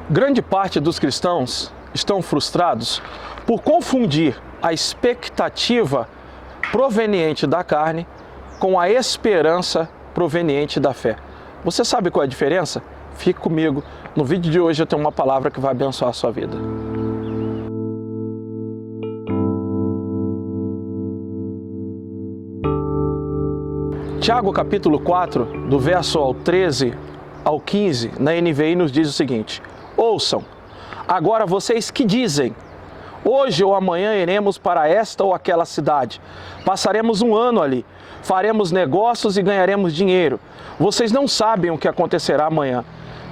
Grande parte dos cristãos estão frustrados por confundir a expectativa proveniente da carne com a esperança proveniente da fé. Você sabe qual é a diferença? Fique comigo. No vídeo de hoje eu tenho uma palavra que vai abençoar a sua vida. Tiago capítulo 4, do verso ao 13 ao 15, na NVI nos diz o seguinte: ouçam, agora vocês que dizem, hoje ou amanhã iremos para esta ou aquela cidade, passaremos um ano ali, faremos negócios e ganharemos dinheiro. Vocês não sabem o que acontecerá amanhã.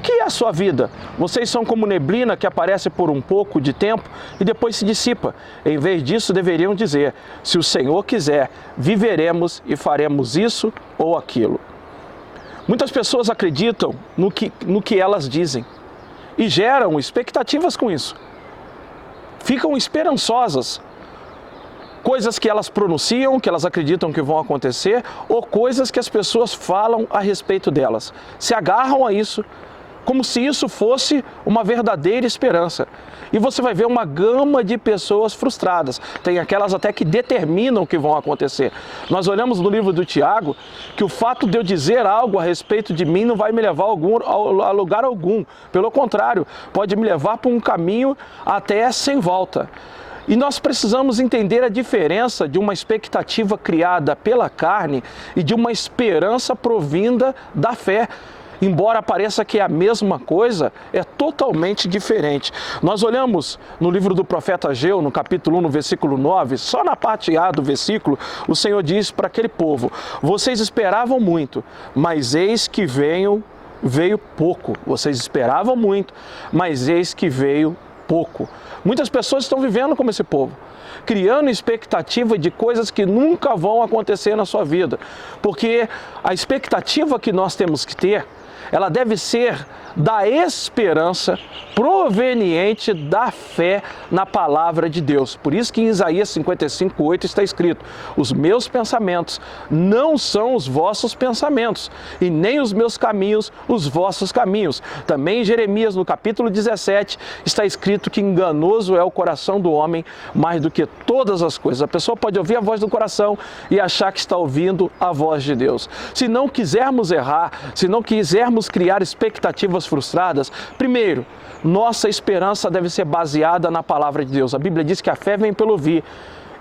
Que é a sua vida? Vocês são como neblina que aparece por um pouco de tempo e depois se dissipa. Em vez disso, deveriam dizer, se o Senhor quiser, viveremos e faremos isso ou aquilo. Muitas pessoas acreditam no que elas dizem e geram expectativas com isso. Ficam esperançosas. Coisas que elas pronunciam, que elas acreditam que vão acontecer, ou coisas que as pessoas falam a respeito delas. Se agarram a isso, como se isso fosse uma verdadeira esperança. E você vai ver uma gama de pessoas frustradas. Tem aquelas até que determinam o que vão acontecer. Nós olhamos no livro do Tiago que o fato de eu dizer algo a respeito de mim não vai me levar a lugar algum. Pelo contrário, pode me levar para um caminho até sem volta. E nós precisamos entender a diferença de uma expectativa criada pela carne e de uma esperança provinda da fé. Embora pareça que é a mesma coisa, é totalmente diferente. Nós olhamos no livro do profeta Ageu, no capítulo 1, no versículo 9, só na parte A do versículo, o Senhor diz para aquele povo, vocês esperavam muito, mas eis que veio pouco. Vocês esperavam muito, mas eis que veio pouco. Muitas pessoas estão vivendo como esse povo, criando expectativa de coisas que nunca vão acontecer na sua vida. Porque a expectativa que nós temos que ter, ela deve ser da esperança proveniente da fé na palavra de Deus. Por isso que em Isaías 55:8 está escrito, os meus pensamentos não são os vossos pensamentos, e nem os meus caminhos os vossos caminhos. Também em Jeremias, no capítulo 17, está escrito que enganoso é o coração do homem mais do que todas as coisas. A pessoa pode ouvir a voz do coração e achar que está ouvindo a voz de Deus. Se não quisermos errar, se não quisermos criar expectativas frustradas, primeiro, nossa esperança deve ser baseada na palavra de Deus. A Bíblia diz que a fé vem pelo ouvir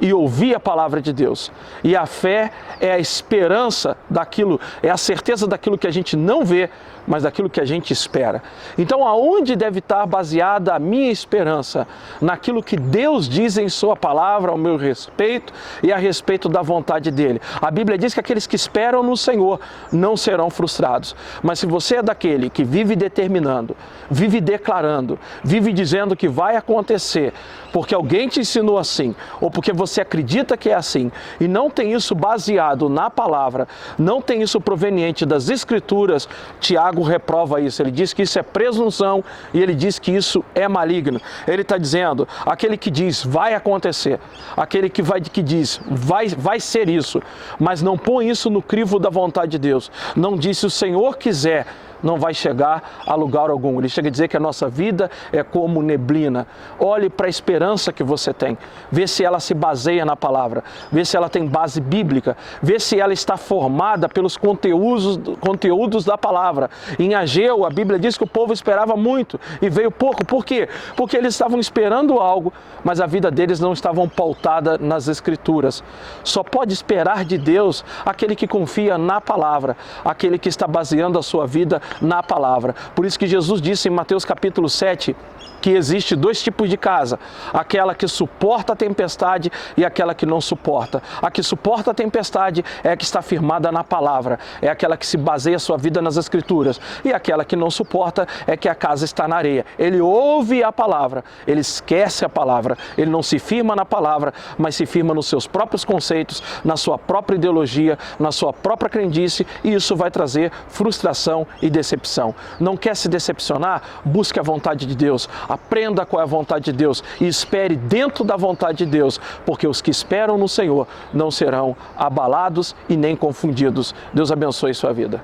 e ouvir a palavra de Deus. E a fé é a esperança daquilo, é a certeza daquilo que a gente não vê, mas daquilo que a gente espera. Então, aonde deve estar baseada a minha esperança? Naquilo que Deus diz em sua palavra ao meu respeito e a respeito da vontade dele. A Bíblia diz que aqueles que esperam no Senhor não serão frustrados. Mas se você é daquele que vive determinando, vive declarando, vive dizendo que vai acontecer, porque alguém te ensinou assim, ou porque você acredita que é assim, e não tem isso baseado na palavra, não tem isso proveniente das Escrituras, Tiago reprova isso. Ele diz que isso é presunção e ele diz que isso é maligno. Ele está dizendo, aquele que diz vai acontecer, aquele que diz vai ser isso, mas não põe isso no crivo da vontade de Deus. Não diz se o Senhor quiser, não vai chegar a lugar algum. Ele chega a dizer que a nossa vida é como neblina. Olhe para a esperança que você tem. Vê se ela se baseia na palavra. Vê se ela tem base bíblica. Vê se ela está formada pelos conteúdos da palavra. Em Ageu, a Bíblia diz que o povo esperava muito e veio pouco. Por quê? Porque eles estavam esperando algo, mas a vida deles não estava pautada nas Escrituras. Só pode esperar de Deus aquele que confia na palavra, aquele que está baseando a sua vida na palavra. Por isso que Jesus disse em Mateus capítulo 7 que existe dois tipos de casa, aquela que suporta a tempestade e aquela que não suporta. A que suporta a tempestade é a que está firmada na palavra, é aquela que se baseia a sua vida nas Escrituras, e aquela que não suporta é que a casa está na areia. Ele ouve a palavra, ele esquece a palavra, ele não se firma na palavra, mas se firma nos seus próprios conceitos, na sua própria ideologia, na sua própria crendice, e isso vai trazer frustração e decepção. Não quer se decepcionar? Busque a vontade de Deus. Aprenda qual é a vontade de Deus e espere dentro da vontade de Deus, porque os que esperam no Senhor não serão abalados e nem confundidos. Deus abençoe sua vida.